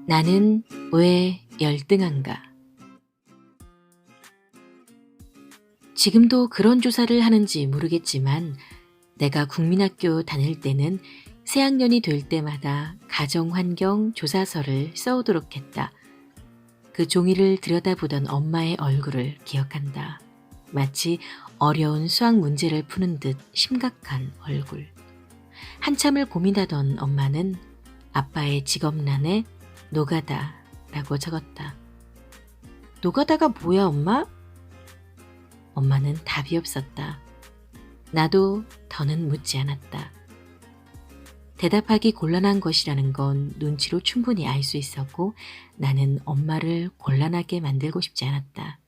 나는 왜 열등한가? 지금도 그런 조사를 하는지 모르겠지만 내가 국민학교 다닐 때는 새학년이 될 때마다 가정환경 조사서를 써오도록 했다. 그 종이를 들여다보던 엄마의 얼굴을 기억한다. 마치 어려운 수학 문제를 푸는 듯 심각한 얼굴. 한참을 고민하던 엄마는 아빠의 직업란에 노가다라고 적었다. 노가다가 뭐야, 엄마? 엄마는 답이 없었다. 나도 더는 묻지 않았다. 대답하기 곤란한 것이라는 건 눈치로 충분히 알 수 있었고 나는 엄마를 곤란하게 만들고 싶지 않았다.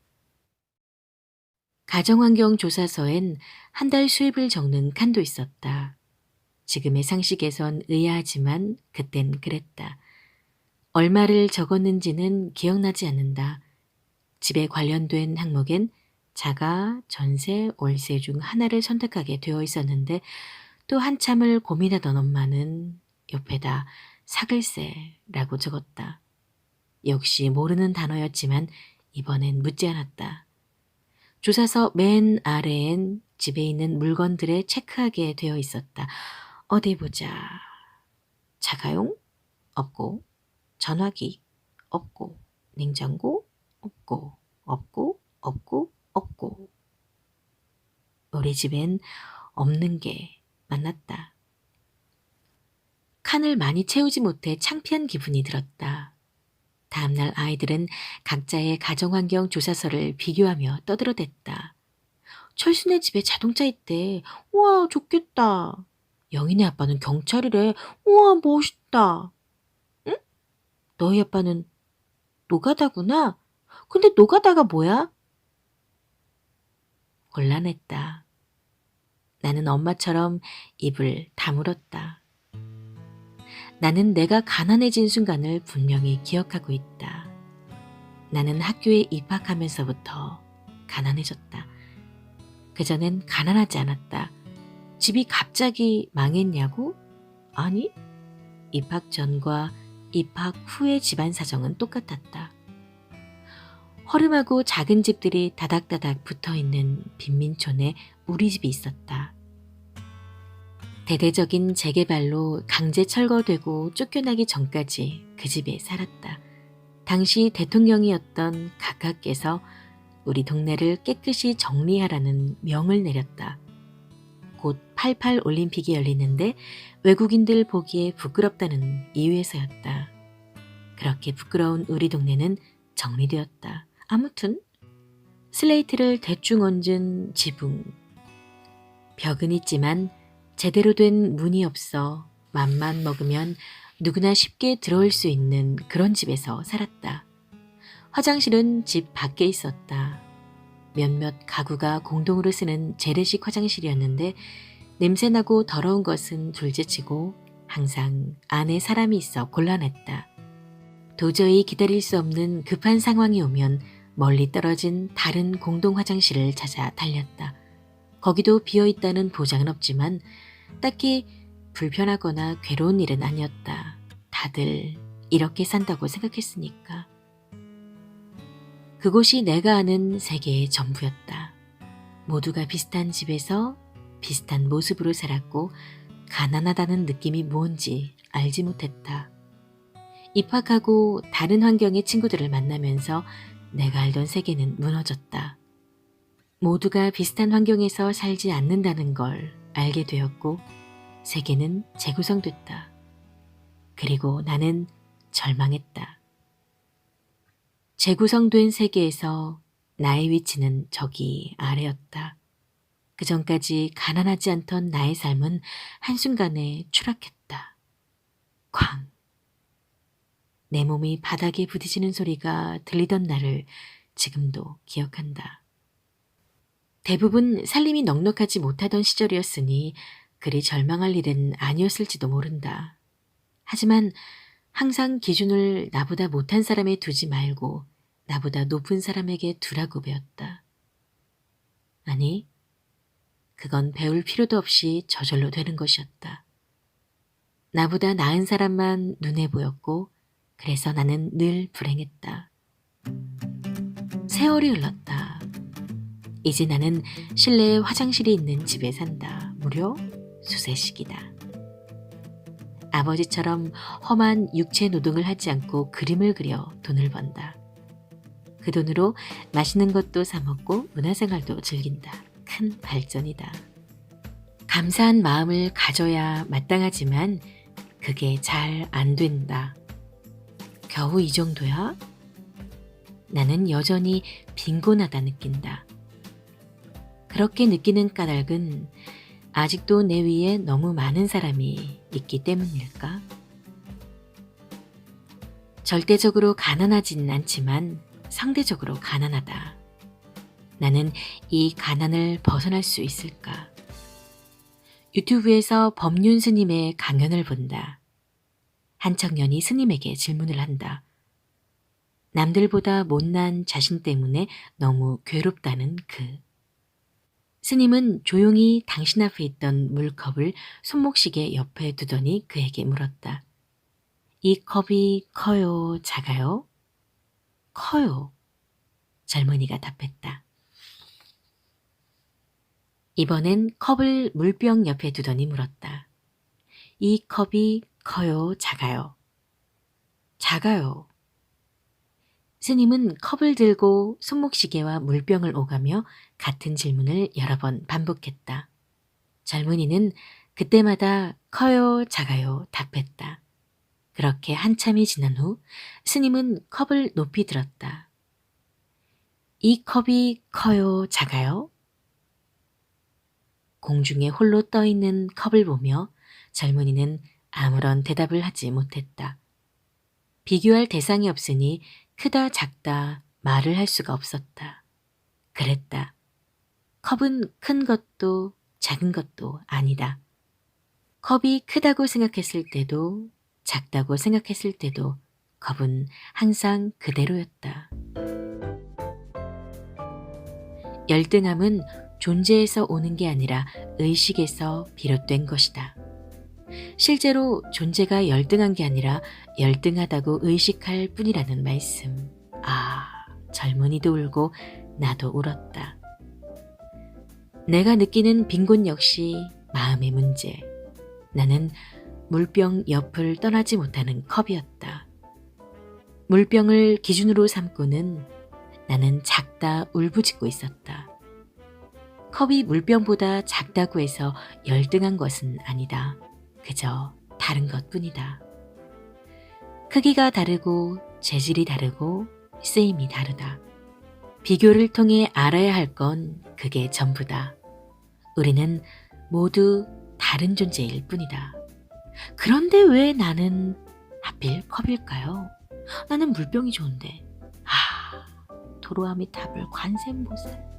가정환경 조사서엔 한 달 수입을 적는 칸도 있었다. 지금의 상식에선 의아하지만 그땐 그랬다. 얼마를 적었는지는 기억나지 않는다. 집에 관련된 항목엔 자가, 전세, 월세 중 하나를 선택하게 되어 있었는데 또 한참을 고민하던 엄마는 옆에다 사글세라고 적었다. 역시 모르는 단어였지만 이번엔 묻지 않았다. 조사서 맨 아래엔 집에 있는 물건들에 체크하게 되어 있었다. 어디 보자. 자가용? 없고, 전화기? 없고, 냉장고? 없고, 없고, 없고, 없고. 우리 집엔 없는 게 많았다. 칸을 많이 채우지 못해 창피한 기분이 들었다. 다음날 아이들은 각자의 가정환경 조사서를 비교하며 떠들어댔다. 철수네 집에 자동차 있대. 우와, 좋겠다. 영희네 아빠는 경찰이래. 우와, 멋있다. 응? 너희 아빠는 노가다구나? 근데 노가다가 뭐야? 곤란했다. 나는 엄마처럼 입을 다물었다. 나는 내가 가난해진 순간을 분명히 기억하고 있다. 나는 학교에 입학하면서부터 가난해졌다. 그전엔 가난하지 않았다. 집이 갑자기 망했냐고? 아니, 입학 전과 입학 후의 집안 사정은 똑같았다. 허름하고 작은 집들이 다닥다닥 붙어있는 빈민촌에 우리 집이 있었다. 대대적인 재개발로 강제 철거되고 쫓겨나기 전까지 그 집에 살았다. 당시 대통령이었던 각하께서 우리 동네를 깨끗이 정리하라는 명을 내렸다. 곧 88 올림픽이 열리는데 외국인들 보기에 부끄럽다는 이유에서였다. 그렇게 부끄러운 우리 동네는 정리되었다. 아무튼 슬레이트를 대충 얹은 지붕. 벽은 있지만 제대로 된 문이 없어 맘만 먹으면 누구나 쉽게 들어올 수 있는 그런 집에서 살았다. 화장실은 집 밖에 있었다. 몇몇 가구가 공동으로 쓰는 재래식 화장실이었는데 냄새나고 더러운 것은 둘째치고 항상 안에 사람이 있어 곤란했다. 도저히 기다릴 수 없는 급한 상황이 오면 멀리 떨어진 다른 공동 화장실을 찾아 달렸다. 거기도 비어있다는 보장은 없지만 딱히 불편하거나 괴로운 일은 아니었다. 다들 이렇게 산다고 생각했으니까. 그곳이 내가 아는 세계의 전부였다. 모두가 비슷한 집에서 비슷한 모습으로 살았고 가난하다는 느낌이 뭔지 알지 못했다. 입학하고 다른 환경의 친구들을 만나면서 내가 알던 세계는 무너졌다. 모두가 비슷한 환경에서 살지 않는다는 걸 알게 되었고 세계는 재구성됐다. 그리고 나는 절망했다. 재구성된 세계에서 나의 위치는 저기 아래였다. 그 전까지 가난하지 않던 나의 삶은 한순간에 추락했다. 쾅! 내 몸이 바닥에 부딪히는 소리가 들리던 날을 지금도 기억한다. 대부분 살림이 넉넉하지 못하던 시절이었으니 그리 절망할 일은 아니었을지도 모른다. 하지만 항상 기준을 나보다 못한 사람에 두지 말고 나보다 높은 사람에게 두라고 배웠다. 아니, 그건 배울 필요도 없이 저절로 되는 것이었다. 나보다 나은 사람만 눈에 보였고 그래서 나는 늘 불행했다. 세월이 흘렀다. 이제 나는 실내에 화장실이 있는 집에 산다. 무려 수세식이다. 아버지처럼 험한 육체 노동을 하지 않고 그림을 그려 돈을 번다. 그 돈으로 맛있는 것도 사 먹고 문화생활도 즐긴다. 큰 발전이다. 감사한 마음을 가져야 마땅하지만 그게 잘 안 된다. 겨우 이 정도야? 나는 여전히 빈곤하다 느낀다. 그렇게 느끼는 까닭은 아직도 내 위에 너무 많은 사람이 있기 때문일까? 절대적으로 가난하진 않지만 상대적으로 가난하다. 나는 이 가난을 벗어날 수 있을까? 유튜브에서 법륜 스님의 강연을 본다. 한 청년이 스님에게 질문을 한다. 남들보다 못난 자신 때문에 너무 괴롭다는 그. 스님은 조용히 당신 앞에 있던 물컵을 손목시계 옆에 두더니 그에게 물었다. 이 컵이 커요, 작아요? 커요. 젊은이가 답했다. 이번엔 컵을 물병 옆에 두더니 물었다. 이 컵이 커요, 작아요? 작아요. 스님은 컵을 들고 손목시계와 물병을 오가며 같은 질문을 여러 번 반복했다. 젊은이는 그때마다 커요, 작아요 답했다. 그렇게 한참이 지난 후 스님은 컵을 높이 들었다. 이 컵이 커요, 작아요? 공중에 홀로 떠있는 컵을 보며 젊은이는 아무런 대답을 하지 못했다. 비교할 대상이 없으니 크다 작다 말을 할 수가 없었다. 그랬다. 컵은 큰 것도 작은 것도 아니다. 컵이 크다고 생각했을 때도 작다고 생각했을 때도 컵은 항상 그대로였다. 열등함은 존재에서 오는 게 아니라 의식에서 비롯된 것이다. 실제로 존재가 열등한 게 아니라 열등하다고 의식할 뿐이라는 말씀. 아, 젊은이도 울고 나도 울었다. 내가 느끼는 빈곤 역시 마음의 문제. 나는 물병 옆을 떠나지 못하는 컵이었다. 물병을 기준으로 삼고는 나는 작다 울부짖고 있었다. 컵이 물병보다 작다고 해서 열등한 것은 아니다. 그저 다른 것뿐이다. 크기가 다르고 재질이 다르고 쓰임이 다르다. 비교를 통해 알아야 할 건 그게 전부다. 우리는 모두 다른 존재일 뿐이다. 그런데 왜 나는 하필 컵일까요? 나는 물병이 좋은데. 도로아미타불 관세음보살.